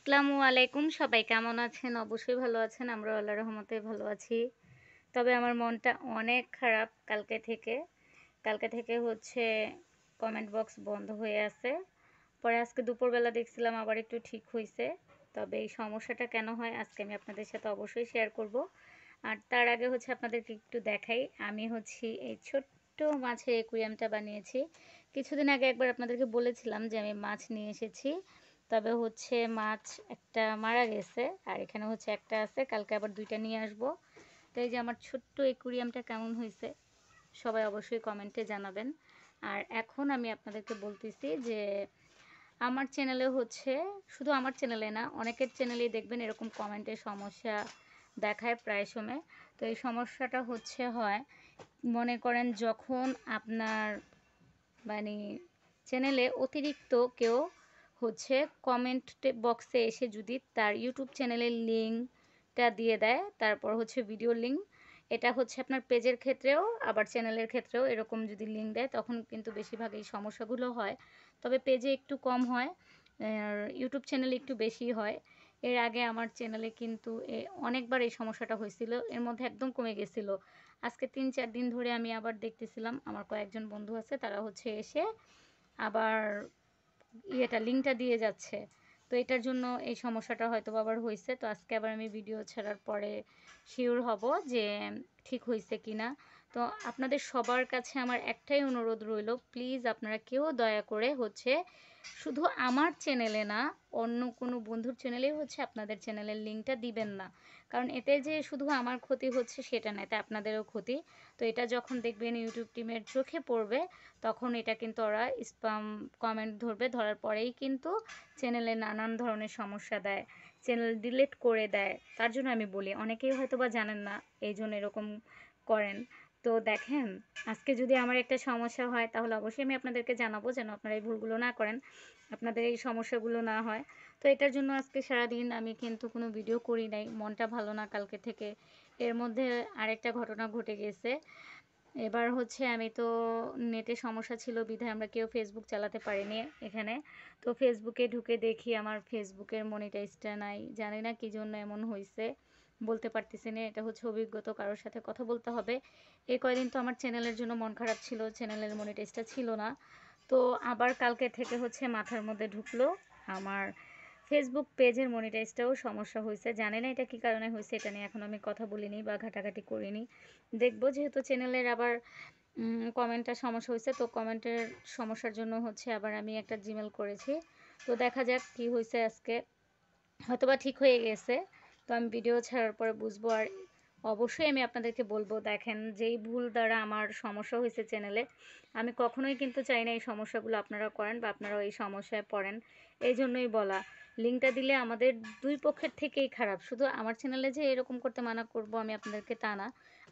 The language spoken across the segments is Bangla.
আসসালামু আলাইকুম। সবাই কেমন আছেন? অবশ্যই ভালো আছেন। আমরাও আল্লাহর রহমতে ভালো আছি। তবে আমার মনটা অনেক খারাপ কালকে থেকে। কালকে থেকে হচ্ছে কমেন্ট বক্স বন্ধ হয়ে আছে। পরে আজকে দুপুরবেলা দেখছিলাম আবার একটু ঠিক হইছে। তবে এই সমস্যাটা কেন হয় আজকে আমি আপনাদের সাথে অবশ্যই শেয়ার করব। আর তার আগে হচ্ছে আপনাদেরকে একটু দেখাই। আমি হচ্ছি এই ছোট্ট মাছের অ্যাকুয়ারিয়ামটা বানিয়েছি। কিছুদিন আগে একবার আপনাদেরকে বলেছিলাম যে আমি মাছ নিয়ে এসেছি। তবে হচ্ছে মাছ একটা মারা গেছে আর এখানে হচ্ছে একটা আছে, কালকে আবার দুইটা নিয়ে আসবো। তো এই যে আমার ছোট্ট অ্যাকুয়ারিয়ামটা কেমন হয়েছে সবাই অবশ্যই কমেন্টে জানাবেন। আর এখন আমি আপনাদেরকে বলতেছি যে আমার চ্যানেলে হচ্ছে, শুধু আমার চ্যানেলে না অনেকের চ্যানেলেই দেখবেন এরকম কমেন্টের সমস্যা দেখায় প্রায় সময়। তো এই সমস্যাটা হচ্ছে হয় মনে করেন যখন আপনার মানে চ্যানেলে অতিরিক্ত কেউ হচ্ছে কমেন্ট বক্সে এসে যদি তার ইউটিউব চ্যানেলের লিঙ্কটা দিয়ে দেয়, তারপর হচ্ছে ভিডিও লিঙ্ক, এটা হচ্ছে আপনার পেজের ক্ষেত্রেও আবার চ্যানেলের ক্ষেত্রেও এরকম যদি লিঙ্ক দেয় তখন কিন্তু বেশিরভাগ এই সমস্যাগুলো হয়। তবে পেজে একটু কম হয়, আর ইউটিউব চ্যানেলে একটু বেশি হয়। এর আগে আমার চ্যানেলে কিন্তু অনেকবার এই সমস্যাটা হয়েছিল, এর মধ্যে একদম কমে গেছিলো। আজকে ৩-৪ দিন ধরে আমি আবার দেখতেছিলাম আমার কয়েকজন বন্ধু আছে তারা হচ্ছে এসে আবার লিঙ্কটা দিয়ে যাচ্ছে। তো এটার জন্য এই সমস্যাটা হয়তো আবার হয়েছে। তো আজকে আবার আমি ভিডিও ছাড়ার পরে শিওর হব যে ঠিক হয়েছে কি না। তো আপনাদের সবার কাছে আমার একটাই অনুরোধ রইল, প্লিজ আপনারা কেউ দয়া করে হচ্ছে শুধু আমার চ্যানেলে না অন্য কোনো বন্ধুর চ্যানেলেই হচ্ছে আপনাদের চ্যানেলের লিঙ্কটা দিবেন না। কারণ এতে যে শুধু আমার ক্ষতি হচ্ছে সেটা না, এতে আপনাদেরও ক্ষতি। তো এটা যখন দেখবেন ইউটিউব টিমের চোখে পড়বে তখন এটা কিন্তু ওরা স্প্যাম কমেন্ট ধরবে, ধরার পরেই কিন্তু চ্যানেলে নানান ধরনের সমস্যা দেয়, চ্যানেল ডিলিট করে দেয়। তার জন্য আমি বলি, অনেকেই হয়তো বা জানেন না, এই জন্য এরকম করেন। তো দেখেন, আজকে যদি আমার একটা সমস্যা হয় তাহলে অবশ্যই আমি আপনাদেরকে জানাবো যেন আপনারা এই ভুলগুলো না করেন, আপনাদের এই সমস্যাগুলো না হয়। তো এটার জন্য আজকে সারাদিন আমি কিন্তু কোনো ভিডিও করি নাই, মনটা ভালো না কালকে থেকে। এর মধ্যে আরেকটা ঘটনা ঘটে গেছে। এবার হচ্ছে আমি তো নেটে সমস্যা ছিল বিধায় আমরা কেউ ফেসবুক চালাতে পারিনি এখানে। তো ফেসবুকে ঢুকে দেখি আমার ফেসবুকের মনিটাইজটা নাই, জানি না কি জন্য এমন হয়েছে, বলতে পারতেছি না। এটা হচ্ছে অভিজ্ঞতা, কারোর সাথে কথা বলতে হবে। এই কয়দিন তো আমার চ্যানেলের জন্য মন খারাপ ছিল, চ্যানেলের মনিটাইজটা ছিল না। তো আবার কালকে থেকে হচ্ছে মাথার মধ্যে ঢুকলো আমার ফেসবুক পেজের মনিটাইজটাও সমস্যা হয়েছে। জানি না এটা কী কারণে হয়েছে, এটা নিয়ে এখন আমি কথা বলিনি বা ঘাটাঘাটি করিনি। দেখবো, যেহেতু চ্যানেলের আবার কমেন্টটা সমস্যা হয়েছে, তো কমেন্টের সমস্যার জন্য হচ্ছে আবার আমি একটা জিমেল করেছি। তো দেখা যাক কি হয়েছে আজকে, হয়তোবা ঠিক হয়ে গেছে। তো আমি ভিডিও ছাড়ার পরে বুঝবো। আর অবশ্যই আমি আপনাদেরকে বলবো, দেখেন যেই ভুল দ্বারা আমার সমস্যা হয়েছে চ্যানেলে, আমি কখনোই কিন্তু চাই না এই সমস্যাগুলো আপনারা করেন বা আপনারাও এই সমস্যায় পড়েন। এই জন্যই বলা, লিঙ্কটা দিলে আমাদের দুই পক্ষের থেকেই খারাপ। শুধু আমার চ্যানেলে যে এরকম করতে মানা করব আমি আপনাদেরকে তা না,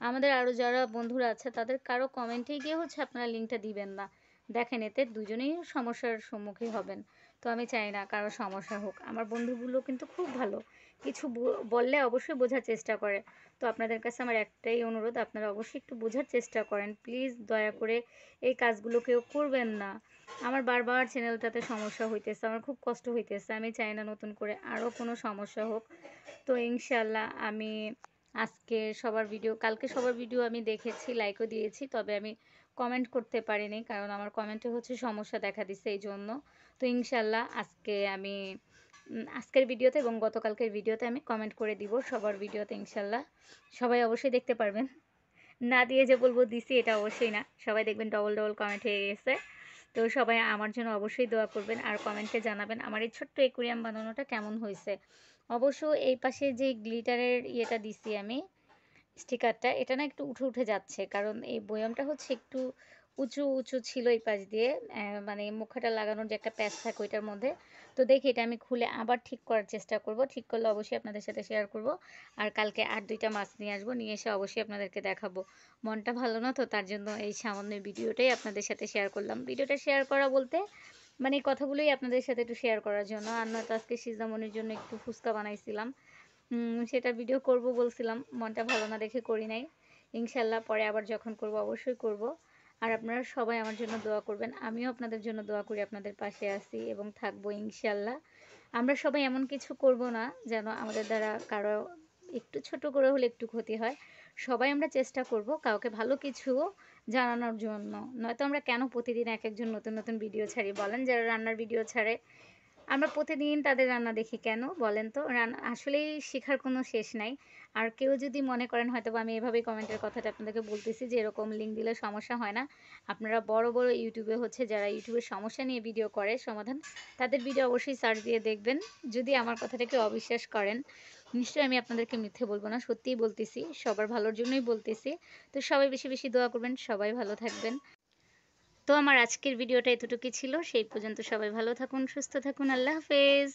আমাদের আরও যারা বন্ধুরা আছে তাদের কারো কমেন্টে গিয়ে হচ্ছে আপনারা লিঙ্কটা দিবেন না। দেখেন এতে দুজনেই সমস্যার সম্মুখীন হবেন। তো আমি চাই না কারো সমস্যা হোক। আমার বন্ধুগুলো কিন্তু খুব ভালো, কিছু বললে অবশ্যই বোঝার চেষ্টা করে। তো আপনাদের কাছে আমার একটাই অনুরোধ, আপনারা অবশ্যই একটু বোঝার চেষ্টা করেন, প্লিজ দয়া করে এই কাজগুলো কেউ করবেন না। আমার বারবার চ্যানেলটাতে সমস্যা হইতেছে, আমার খুব কষ্ট হইতেছে, আমি চাই না নতুন করে আরও কোনো সমস্যা হোক। তো ইনশাল্লাহ আমি আজকে সবার ভিডিও, কালকে সবার ভিডিও আমি দেখেছি, লাইকও দিয়েছি, তবে আমি কমেন্ট করতে পারিনি কারণ আমার কমেন্টে হচ্ছে সমস্যা দেখা দিচ্ছে এই জন্য। তো ইনশাল্লাহ আজকে আমি আজকের ভিডিওতে এবং গতকালকের ভিডিওতে আমি কমেন্ট করে দিব সবার ভিডিওতে ইনশাল্লাহ। সবাই অবশ্যই দেখতে পারবেন, না দিয়ে যে বলবো দিছি এটা অবশ্যই না, সবাই দেখবেন ডবল ডবল কমেন্ট হয়ে গেছে। তো সবাই আমার জন্য অবশ্যই দোয়া করবেন আর কমেন্টে জানাবেন আমার এই ছোট্ট অ্যাকুয়ারিয়াম বানানোটা কেমন হয়েছে। অবশ্য এই পাশে যে গ্লিটারের ইয়েটা দিছি আমি, স্টিকারটা, এটা না একটু উঠে উঠে যাচ্ছে, কারণ এই বয়ামটা হচ্ছে একটু উঁচু উঁচু ছিল এই পাশ দিয়ে, মানে মুখাটা লাগানোর যে একটা প্যাচ থাকে ওইটার মধ্যে। তো দেখি এটা আমি খুলে আবার ঠিক করার চেষ্টা করব, ঠিক করলে অবশ্যই আপনাদের সাথে শেয়ার করব। আর কালকে আর দুইটা মাছ নিয়ে আসবো, নিয়ে এসে অবশ্যই আপনাদেরকে দেখাবো। মনটা ভালো না তো, তার জন্য এই সামান্য ভিডিওটাই আপনাদের সাথে শেয়ার করলাম। ভিডিওটা শেয়ার করা বলতে মানে এই কথাগুলোই আপনাদের সাথে একটু শেয়ার করার জন্য। আর নয়তো আজকে সিজামনির জন্য একটু ফুচকা বানাইছিলাম, সেটা ভিডিও করব বলছিলাম, মনটা ভালো না দেখে করি নাই। ইনশাল্লাহ পরে আবার যখন করব অবশ্যই করব। আর আপনারা সবাই আমার জন্য দোয়া করবেন, আমিও আপনাদের জন্য দোয়া করি, আপনাদের পাশে আছি এবং থাকবো ইনশাল্লাহ। আমরা সবাই এমন কিছু করব না যেন আমাদের দ্বারা কারো একটু ছোট করে হলে একটু ক্ষতি হয়। সবাই আমরা চেষ্টা করব কাউকে ভালো কিছু জানানোর জন্য। নয়তো আমরা কেন প্রতিদিন একেকজন নতুন, নতুন ভিডিও ছাড়ি বলেন? যারা রান্নার ভিডিও ছাড়ে আমরা প্রতিদিন তাদের রান্না দেখি কেন বলেন তো? আসলেই শেখার কোনো শেষ নাই। আর কেউ যদি মনে করেন হয়তোবা আমি এভাবেই কমেন্টের কথাটা আপনাদেরকে বলতেছি যে এরকম লিঙ্ক দিলে সমস্যা হয় না। আপনারা বড়, বড় ইউটিউবে হচ্ছে যারা ইউটিউবে সমস্যা নিয়ে ভিডিও করে সমাধান, তাদের ভিডিও অবশ্যই সার্চ দিয়ে দেখবেন। যদি আমার কথাটাকে অবিশ্বাস করেন, নিশ্চয়ই আমি আপনাদেরকে মিথ্যে বলব না। সত্যিই বলতেছি। সবার ভালোর জন্যই বলতেছি। তো সবাই বেশি, বেশি দোয়া করবেন। সবাই ভালো থাকবেন। তো আমার আজকের ভিডিওটা এতটুকুই ছিল। সেই পর্যন্ত সবাই ভালো থাকুন, সুস্থ থাকুন। আল্লাহ হাফেজ।